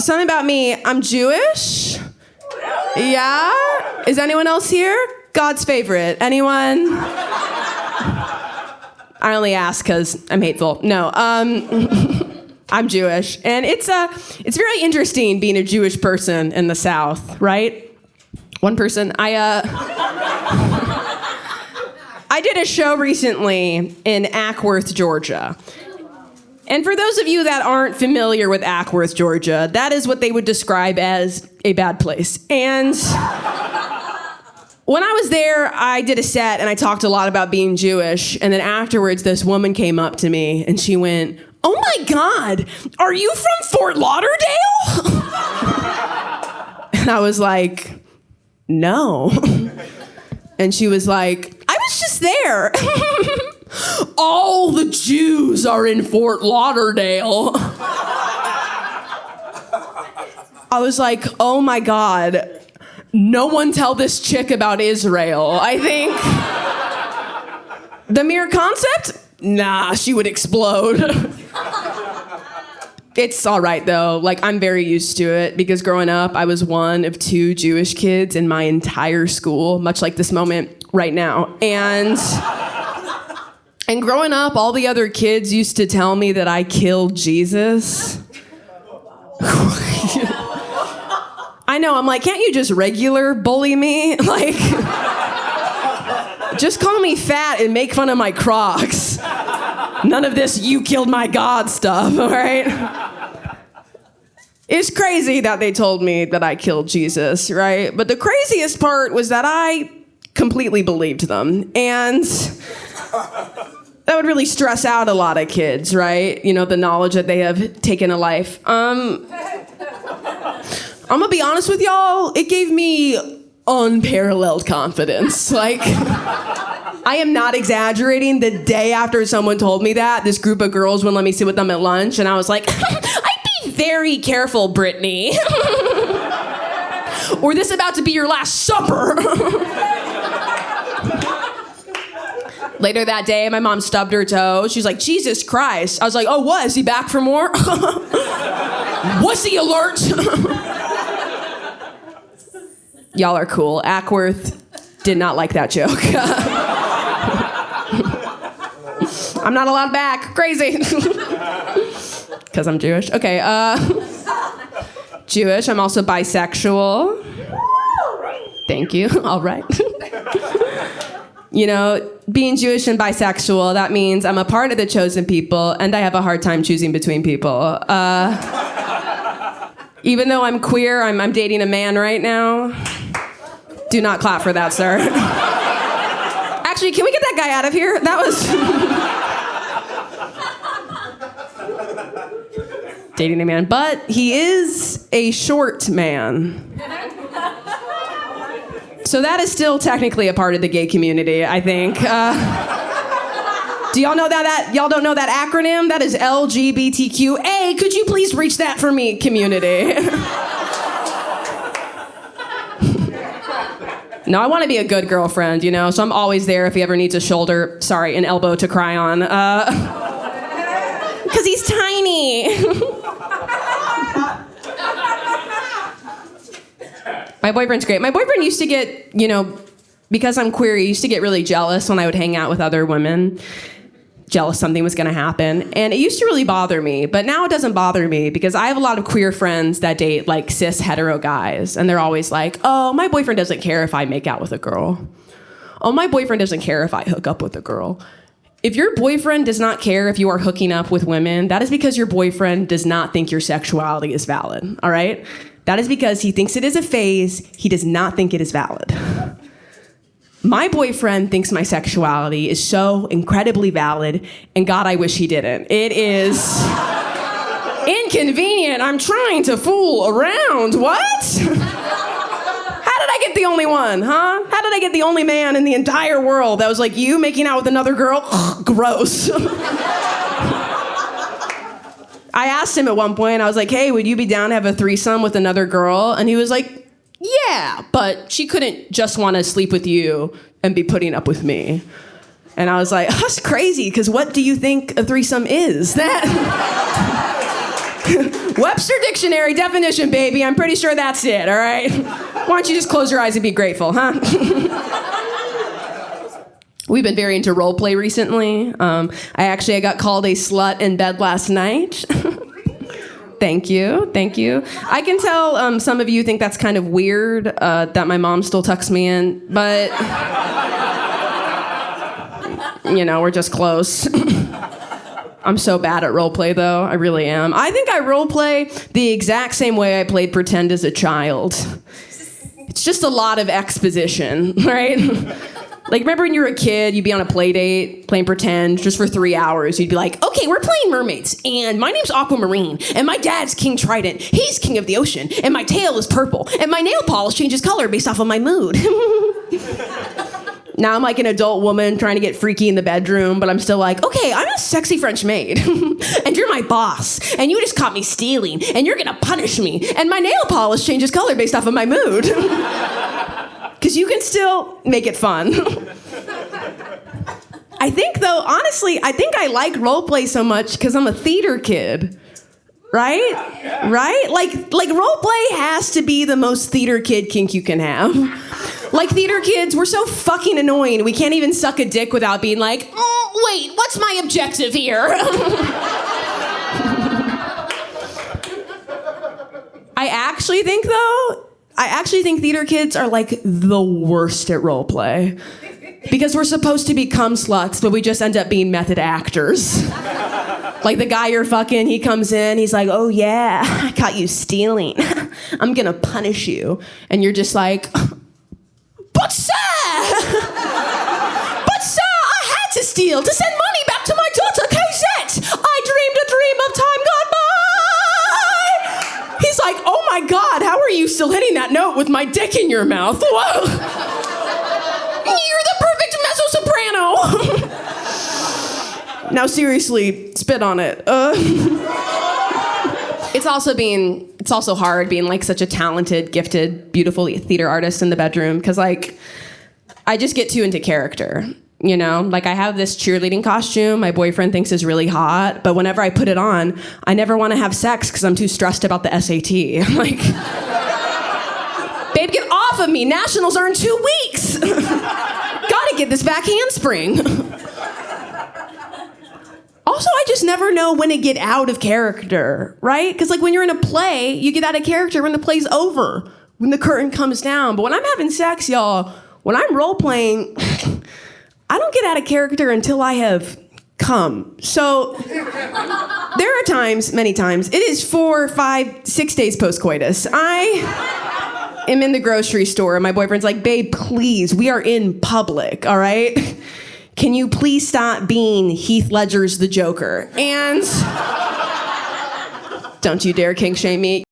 something about me, I'm Jewish. Yeah? Is anyone else here? God's favorite. Anyone? I only ask because I'm hateful. No, I'm Jewish. And it's very interesting being a Jewish person in the South, right? One person, I did a show recently in Ackworth, Georgia. And for those of you that aren't familiar with Ackworth, Georgia, that is what they would describe as a bad place. And when I was there, I did a set and I talked a lot about being Jewish. And then afterwards, this woman came up to me and she went, "Oh my God, are you from Fort Lauderdale?" And I was like, "No." And she was like, "I was just there." "All the Jews are in Fort Lauderdale." I was like, "Oh my God, no one tell this chick about Israel." I think the mere concept, nah, she would explode. It's all right though. Like, I'm very used to it because growing up, I was one of 2 Jewish kids in my entire school, much like this moment right now. And growing up, all the other kids used to tell me that I killed Jesus. I know, I'm like, can't you just regular bully me? Like, just call me fat and make fun of my Crocs. None of this "you killed my God" stuff, all right? It's crazy that they told me that I killed Jesus, right? But the craziest part was that I completely believed them. And that would really stress out a lot of kids, right? You know, the knowledge that they have taken a life. I'm gonna be honest with y'all, it gave me unparalleled confidence. Like, I am not exaggerating. The day after someone told me that, this group of girls wouldn't let me sit with them at lunch, and I was like, "I'd be very careful, Brittany." Or this about to be your last supper. Later that day, my mom stubbed her toe. She was like, "Jesus Christ." I was like, "Oh, what? Is he back for more?" "Wussy alert." Y'all are cool. Ackworth did not like that joke. I'm not allowed back. Crazy. Because I'm Jewish. Okay, Jewish. I'm also bisexual. Thank you. All right. You know, being Jewish and bisexual, that means I'm a part of the chosen people, and I have a hard time choosing between people. Even though I'm queer, I'm dating a man right now. Do not clap for that, sir. Actually, can we get that guy out of here? That was... dating a man. But he is a short man. So that is still technically a part of the gay community, I think. Do y'all know that y'all don't know that acronym? That is LGBTQA. Could you please reach that for me, community? No, I want to be a good girlfriend, you know, so I'm always there if he ever needs an elbow to cry on. Because he's tiny. My boyfriend's great. My boyfriend used to get, you know, because I'm queer, he used to get really jealous when I would hang out with other women. Jealous something was going to happen. And it used to really bother me, but now it doesn't bother me because I have a lot of queer friends that date like cis hetero guys. And they're always like, "Oh, my boyfriend doesn't care if I make out with a girl. Oh, my boyfriend doesn't care if I hook up with a girl." If your boyfriend does not care if you are hooking up with women, that is because your boyfriend does not think your sexuality is valid, all right? That is because he thinks it is a phase. He does not think it is valid. My boyfriend thinks my sexuality is so incredibly valid, and God, I wish he didn't. It is inconvenient. I'm trying to fool around. What? How did I get the only one, huh? How did I get the only man in the entire world that was like, "You making out with another girl? Ugh, gross." I asked him at one point, I was like, "Hey, would you be down to have a threesome with another girl?" And he was like, "Yeah, but she couldn't just want to sleep with you and be putting up with me." And I was like, "That's crazy, because what do you think a threesome is?" That Webster Dictionary definition, baby. I'm pretty sure that's it, all right? Why don't you just close your eyes and be grateful, huh? We've been very into role play recently. I got called a slut in bed last night. Thank you. I can tell some of you think that's kind of weird that my mom still tucks me in, but we're just close. I'm so bad at role play, though. I really am. I think I role play the exact same way I played pretend as a child. It's just a lot of exposition, right? Like, remember when you were a kid, you'd be on a play date, playing pretend, just for 3 hours. You'd be like, okay, we're playing mermaids, and my name's Aquamarine, and my dad's King Trident. He's king of the ocean, and my tail is purple, and my nail polish changes color based off of my mood. Now I'm like an adult woman trying to get freaky in the bedroom, but I'm still like, okay, I'm a sexy French maid, and you're my boss, and you just caught me stealing, and you're gonna punish me, and my nail polish changes color based off of my mood. Because you can still make it fun. I think, though, honestly, I like role play so much because I'm a theater kid. Right? Yeah. Right? Like role play has to be the most theater kid kink you can have. Like, theater kids, we're so fucking annoying. We can't even suck a dick without being like, oh, wait, what's my objective here? I actually think theater kids are like the worst at role play. Because we're supposed to become sluts, but we just end up being method actors. Like the guy you're fucking, he comes in, he's like, oh yeah, I caught you stealing. I'm gonna punish you. And you're just like, but sir, I had to steal to send money back to my daughter Cosette. I dreamed a dream of time gone by. He's like, oh my God, how are you still hitting that note with my dick in your mouth? Whoa. You're the perfect mezzo-soprano. Now seriously, spit on it. It's also hard being like such a talented, gifted, beautiful theater artist in the bedroom because like I just get too into character. Like I have this cheerleading costume my boyfriend thinks is really hot, but whenever I put it on, I never want to have sex because I'm too stressed about the SAT. I'm like, babe, get off of me. Nationals are in 2 weeks. Gotta get this back handspring. Also, I just never know when to get out of character, right? Because like when you're in a play, you get out of character when the play's over, when the curtain comes down. But when I'm having sex, y'all, when I'm role-playing, I don't get out of character until I have come. So there are times, many times, it is 4, 5, 6 days post-coitus. I am in the grocery store and my boyfriend's like, babe, please, we are in public, all right? Can you please stop being Heath Ledger's the Joker? And don't you dare kink shame me.